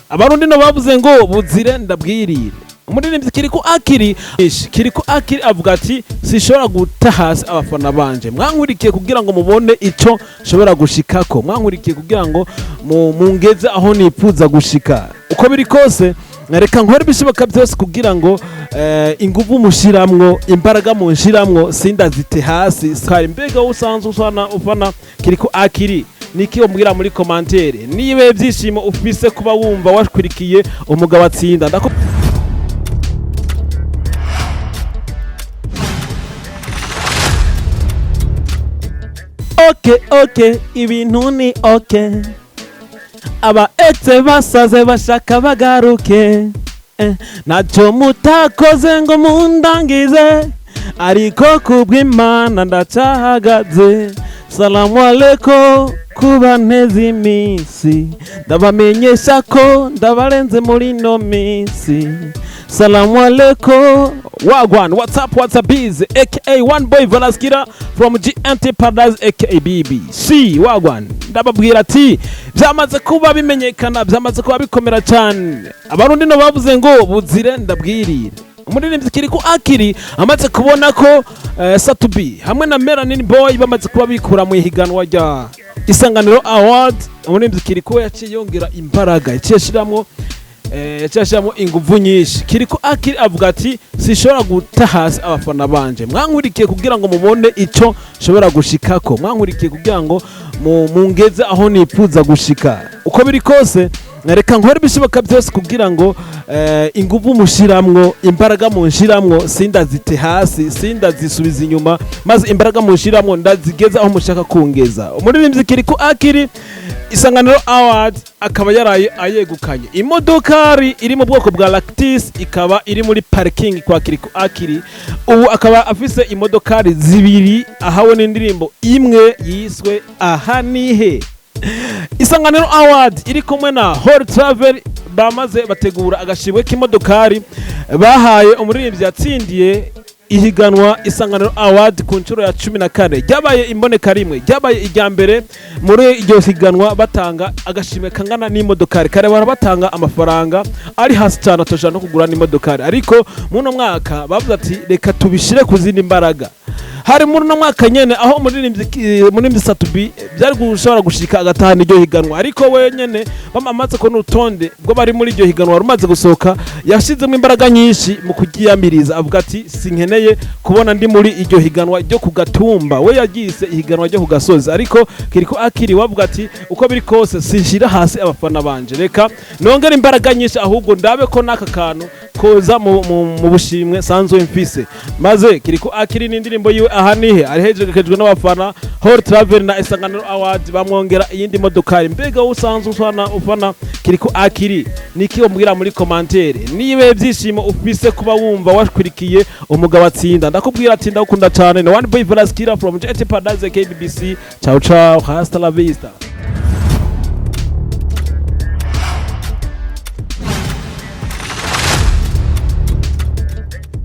abarundi no bavuze ngo buzire ndabwirire umuririmbyi Kirikou avuga ati sishobora guta hasi abafana banje mwankurikiye kugira ngo mubone ico nshobora gushikako mwankurikiye kugira ngo mungeze aho nipfuza gushika uko biri kose reka nkore bishoboka byose kugira ngo inguvu mushiramwo imbaraga munshiramwo sindazite hasi skari mbega usanzwe ufana Kirikou niki umbwira muri commentaire nibe byishimo ufise kuba wumva washwirikiye umugabo atsinda Okay, ibintu ni okay. Aba exe basaze bashaka bagaruke. Nacho mutakoze ngo mundangize. Ariko kubw'Imana ndacahagaze. Salamu alaikum kubanteze iminsi. Ndabamenyesha ko ndabarenze muri no minsi. Salamu alaikum. Wagwan, what's up biz, aka one boy Valaskira from GNT Paradise aka BBC. Wagwan, ndababwira ati byamaze kuba bimenyekana, byamaze kuba bikomera cyane. Abarundi no bavuze ngo buzire ndabwirire. Umuririmbyi Kirikou amaze kubona ko Satubi hamwe na Melanin Boy bamaze kuba bikura mu ihiganwa rya isanganiro award. Umuririmbyi Kirikou yaciye yongera imbaraga, yaciye shiramo inguvu nyinshi. Kirikou avuga ati sishobora guta hasi abafana banje mwankurikiye kugira ngo mubone ico nshobora gushikako mwankurikiye kugira ngo mungeze aho nipfuza gushika uko biri kose reka nkore bishoboka byose kugira ngo inguvu mushiramwo imbaraga munshiramwo sindazite hasi sindazisubiza inyuma maze imbaraga munshiramwo ndazigeza aho mushaka kungeza. Umuririmbyi Kirikou isanganiro award akaba yaraye ayegukanye imodokari iri mu bwoko bwa rakitisi ikaba iri muri parking kwa Kirikou ubu akaba afise imodokari zibiri ahawe n'indirimbo imwe yiswe aha nihe. Isanganiro award iri kumwe na Hall Travel bamaze bategura agashimwe k'imodokari bahaye umuririmbyi atsindiye ihiganwa isanganiro award ku nshuro ya 14 ryabaye imboneka rimwe ryabaye ijya mbere muri iryo higanwa batanga agashimwe kangana n'imodokari kare batanga amafaranga ari hasi cyane atoshana no kugura n'imodokari ariko muno mwaka bavuze ati reka tubishire kuzindi imbaraga hari muri no mwaka nyene aho umuririmbyi Satubi byari gushobora gushika agatahana iryo higanwa ariko we nyene bamamaze ko n'urutonde bwo bari muri iryo higanwa rumaze gusohoka yashizemo imbaraga nyinshi mu kugiyamiriza avuga ati sinkeneye kubona ndi muri iryo higanwa ryo kugatumba we yagise ihiganwa ryo kugasoza ariko Kirikou wavuga ati uko biri kose sinshira hasi abafana banje reka nongera imbaraga nyinshi ahubwo ndabe ko naka kantu koza mu bushimwe sanzwe mfise maze Kirikou n'indirimbo yiwe aha nihe arihejejwe n'abafana Hall Travel na isanganiro award bamwongera iyindi modokari mbega usanzwe ufana Kirikou niki umbwira muri commentaire nibe byishimo ufise kuba wumva washwirikiye umugabo atsinda ndakubwira ati ndakunda cyane na one boy Valaskira from GNT Paradise aka BBC. Ciao hasta la vista.